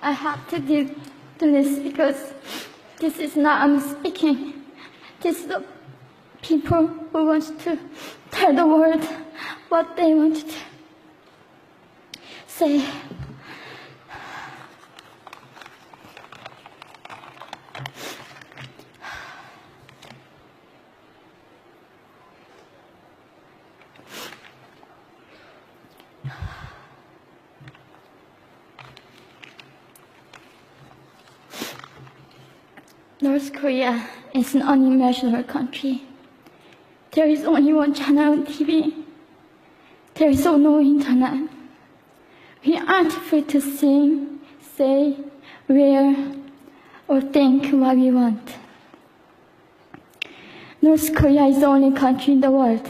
I have to do this because this is not I'm speaking. This is the people who want to tell the world what they want to say. North Korea is an unimaginable country. There is only one channel on TV. There is no internet. We aren't free to sing, say, wear, or think what we want. North Korea is the only country in the world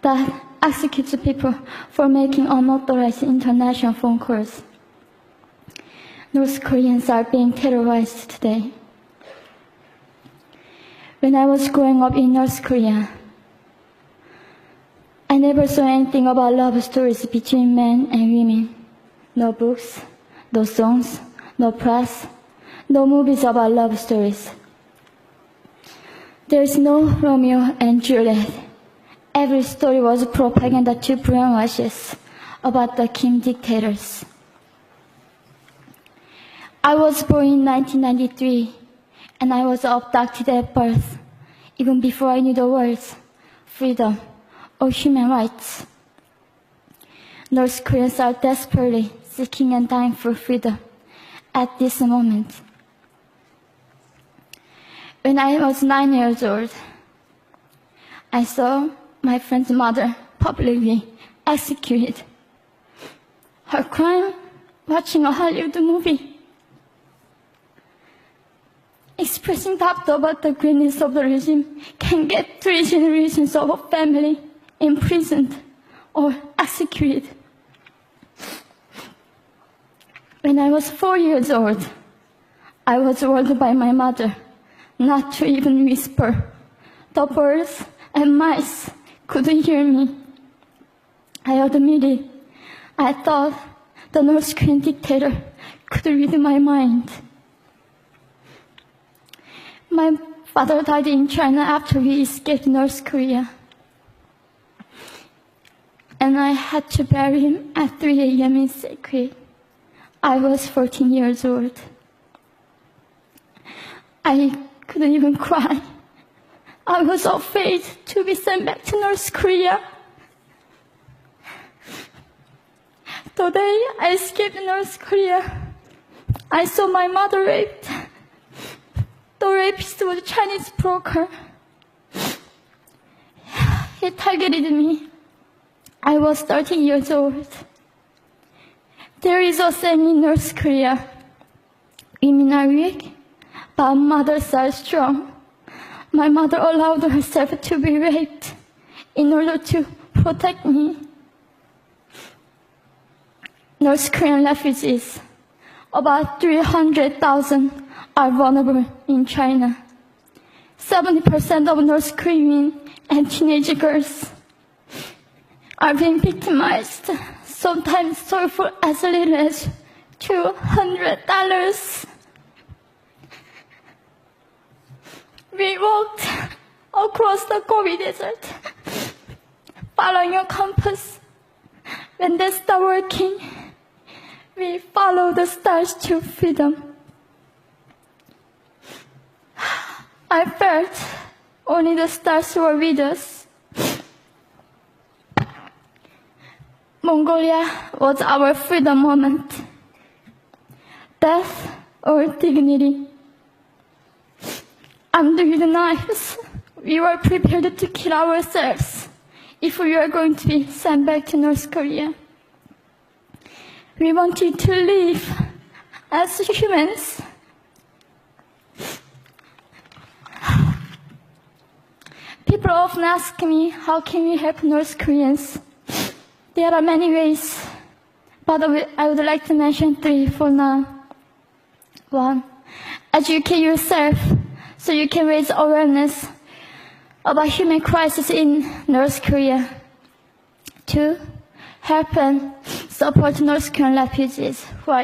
that executes people for making unauthorized international phone calls. North Koreans are being terrorized today. When I was growing up in North Korea, I never saw anything about love stories between men and women. No books, no songs, no press, no movies about love stories. There is no Romeo and Juliet. Every story was propaganda to brainwash us about the Kim dictators. I was born in 1993, and I was abducted at birth, even before I knew the words freedom or human rights. North Koreans are desperately seeking and dying for freedom at this moment. When I was 9 years old, I saw my friend's mother publicly executed. Her crime? Watching a Hollywood movie. Expressing doubt about the greatness of the regime can get 3 generations of a family imprisoned or executed. When I was 4 years old, I was warned by my mother not to even whisper. The birds and mice couldn't hear me. I admitted I thought the North Korean dictator could read my mind. My father died in China after we escaped North Korea. And I had to bury him at 3 a.m. in secret. I was 14 years old. I couldn't even cry. I was afraid to be sent back to North Korea. The day I escaped North Korea, I saw my mother raped. The rapist was a Chinese broker. He targeted me. I was 13 years old. There is a saying in North Korea, women are weak, but mothers are strong. My mother allowed herself to be raped in order to protect me. North Korean refugees, about 300,000, are vulnerable in China. 70% of North Korean and teenage girls are being victimized, sometimes sold for as little as $200. We walked across the Gobi Desert, following a compass. When they stopped working, we followed the stars to freedom. I felt only the stars were with us. Mongolia was our freedom moment. Death or dignity. Under the knives, we were prepared to kill ourselves if we were going to be sent back to North Korea. We wanted to live as humans. People often ask me, how can we help North Koreans? There are many ways, but I would like to mention 3 for now. 1, educate yourself so you can raise awareness about human crisis in North Korea. 2, help and support North Korean refugees who are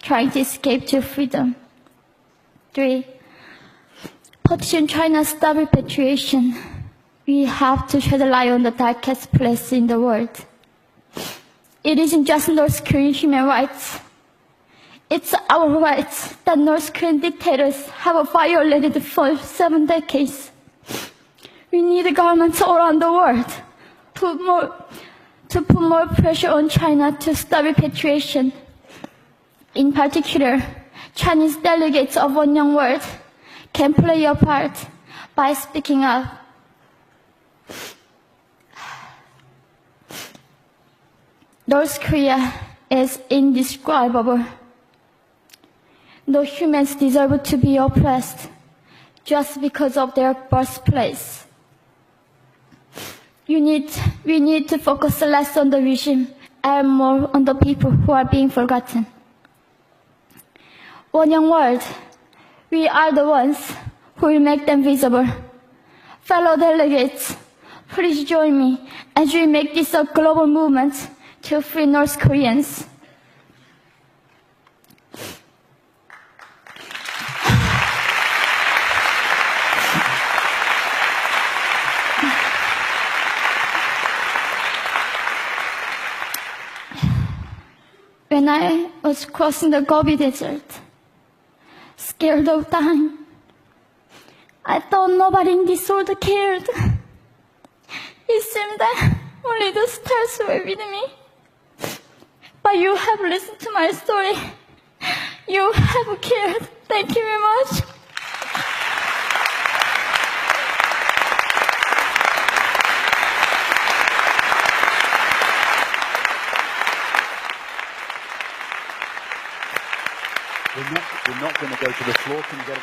trying to escape to freedom. 3. Petition China stop repatriation. We have to shed light on the darkest place in the world. It isn't just North Korean human rights. It's our rights that North Korean dictators have violated for 7 decades. We need governments all around the world to put more pressure on China to stop repatriation. In particular, Chinese delegates of One Young World can play a part by speaking up. North Korea is indescribable. No humans deserve to be oppressed just because of their birthplace. We need to focus less on the regime and more on the people who are being forgotten. One Young World, we are the ones who will make them visible. Fellow delegates, please join me as we make this a global movement to free North Koreans. When I was crossing the Gobi Desert, scared of dying, I thought nobody in this world cared. It seemed that only the stars were with me. But you have listened to my story. You have cared. Thank you very much. We're not going to go to the floor. Can you get